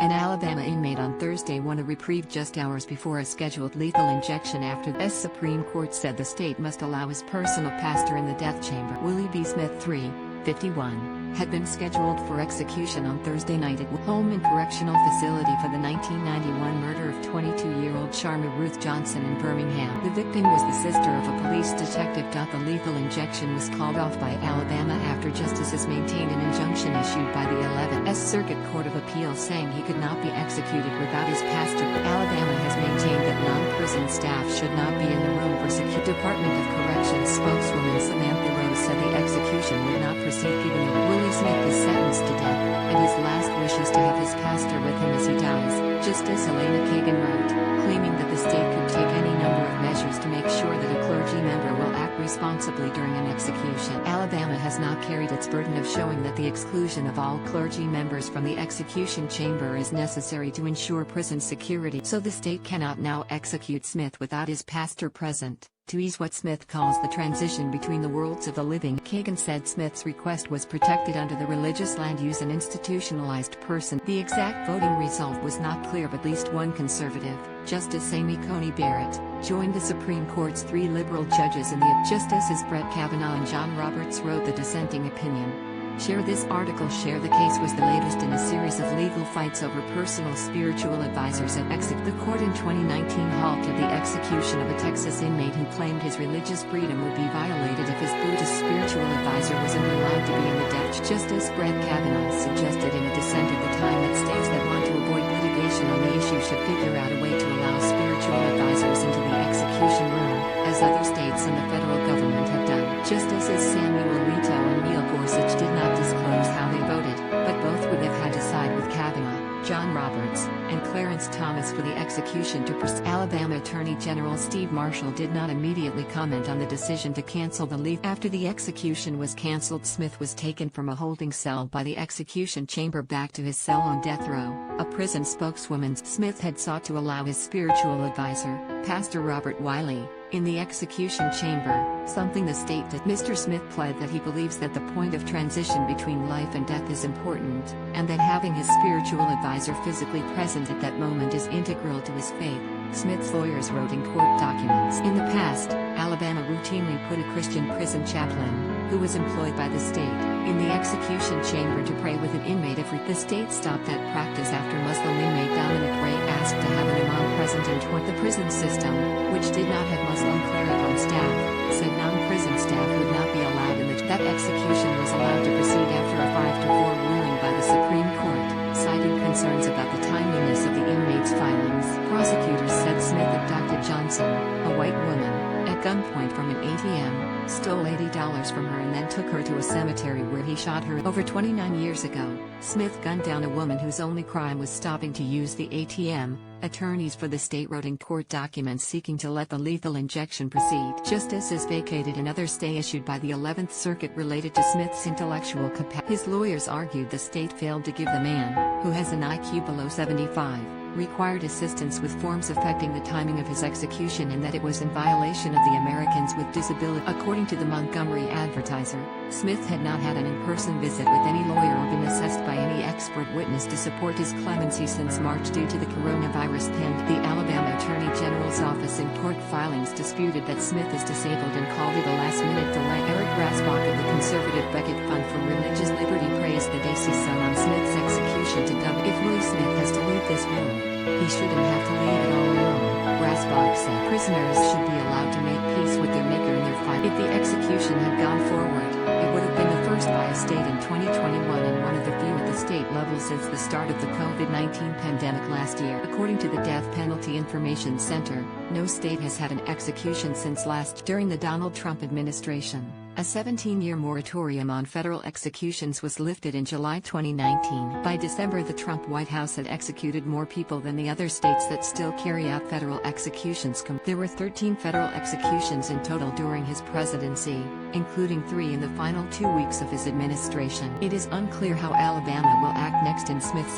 An Alabama inmate on Thursday won a reprieve just hours before a scheduled lethal injection after the Supreme Court said the state must allow his personal pastor in the death chamber. Willie B. Smith III, 51, had been scheduled for execution on Thursday night at Holman Correctional Facility for the 1991 murder of 22-year-old Sharma Ruth Johnson in Birmingham. The victim was the sister of a police detective. The lethal injection was called off by Alabama after justices maintained an injunction issued by the 11th Circuit Court of Appeals saying he could not be executed without his pastor. Alabama has maintained that non-prison staff should not be in the room for security. Department of Corrections spokeswoman Samantha Rose said the execution would not proceed given that Willie Smith is sentenced to death, and his last wish is to have his pastor with him as he dies. Justice Elena Kagan wrote, claiming that the state could take any number of measures to make sure that a clergy member will act responsibly during an execution. Alabama has not carried its burden of showing that the exclusion of all clergy members from the execution chamber is necessary to ensure prison security, so the state cannot now execute Smith without his pastor present, to ease what Smith calls the transition between the worlds of the living. Kagan said Smith's request was protected under the Religious Land Use and Institutionalized Person. The exact voting result was not clear, but at least one conservative, Justice Amy Coney Barrett, joined the Supreme Court's three liberal judges in the Justices Brett Kavanaugh and John Roberts wrote the dissenting opinion. Share this article. Share the case was the latest in a series of legal fights over personal spiritual advisors at The court in 2019 halted the execution of a Texas inmate who claimed his religious freedom would be violated if his Buddhist spiritual advisor wasn't allowed to be in the death. Justice Brett Kavanaugh suggested in a dissent at the time that states that want to avoid litigation on the issue should figure out a way to allow spiritual advisors into the execution room, as other states and the federal government have done. Justices Samuel Alito and Neil Gorsuch did not disclose how they voted, but both would have had to side with Kavanaugh, John Roberts, and Clarence Thomas for the execution to proceed. Alabama Attorney General Steve Marshall did not immediately comment on the decision to cancel the leave. After the execution was canceled, Smith was taken from a holding cell by the execution chamber back to his cell on death row, a prison spokeswoman. Smith had sought to allow his spiritual advisor, Pastor Robert Wiley, in the execution chamber, something the state did. Mr. Smith pled that he believes that the point of transition between life and death is important, and that having his spiritual advisor physically present at that moment is integral to his faith, Smith's lawyers wrote in court documents. In the past, Alabama routinely put a Christian prison chaplain, who was employed by the state, in the execution chamber to pray with an inmate. The state stopped that practice after Muslim inmate Dominic Ray asked to have an imam present in the prison system, which did not have Muslim cleric on staff, said non-prison staff would not be allowed in that execution was allowed to proceed after a 5-4 ruling by the Supreme Court, citing concerns about the timeliness of the inmate's filings. Prosecutors said Smith abducted Johnson, a white woman, at gunpoint from an ATM, stole $80 from her and then took her to a cemetery where he shot her. Over 29 years ago, Smith gunned down a woman whose only crime was stopping to use the ATM, attorneys for the state wrote in court documents seeking to let the lethal injection proceed. Justices vacated another stay issued by the 11th Circuit related to Smith's intellectual capacity. His lawyers argued the state failed to give the man, who has an IQ below 75, required assistance with forms affecting the timing of his execution and that it was in violation of the Americans with Disability. According to the Montgomery Advertiser, Smith had not had an in-person visit with any lawyer or been assessed by any expert witness to support his clemency since March due to the coronavirus pandemic. The Alabama Attorney General's office in court filings disputed that Smith is disabled and called it a last-minute delay. Eric Grasbach of the conservative Becket Fund for Religious Liberty praised the Daisy Sun on Smith's execution to dub, "If Willie Smith has to leave this room, he shouldn't have to leave it all alone." Grasbach said prisoners should be allowed to make peace with their maker in their fight. If the execution had gone forward, it would have been the first by a state in 2021 and one of the few at the state level since the start of the COVID-19 pandemic last year. According to the Death Penalty Information Center, no state has had an execution since last. During the Donald Trump administration, a 17-year moratorium on federal executions was lifted in July 2019. By December, the Trump White House had executed more people than the other states that still carry out federal executions. There were 13 federal executions in total during his presidency, including 3 in the final 2 weeks of his administration. It is unclear how Alabama will act next in Smith's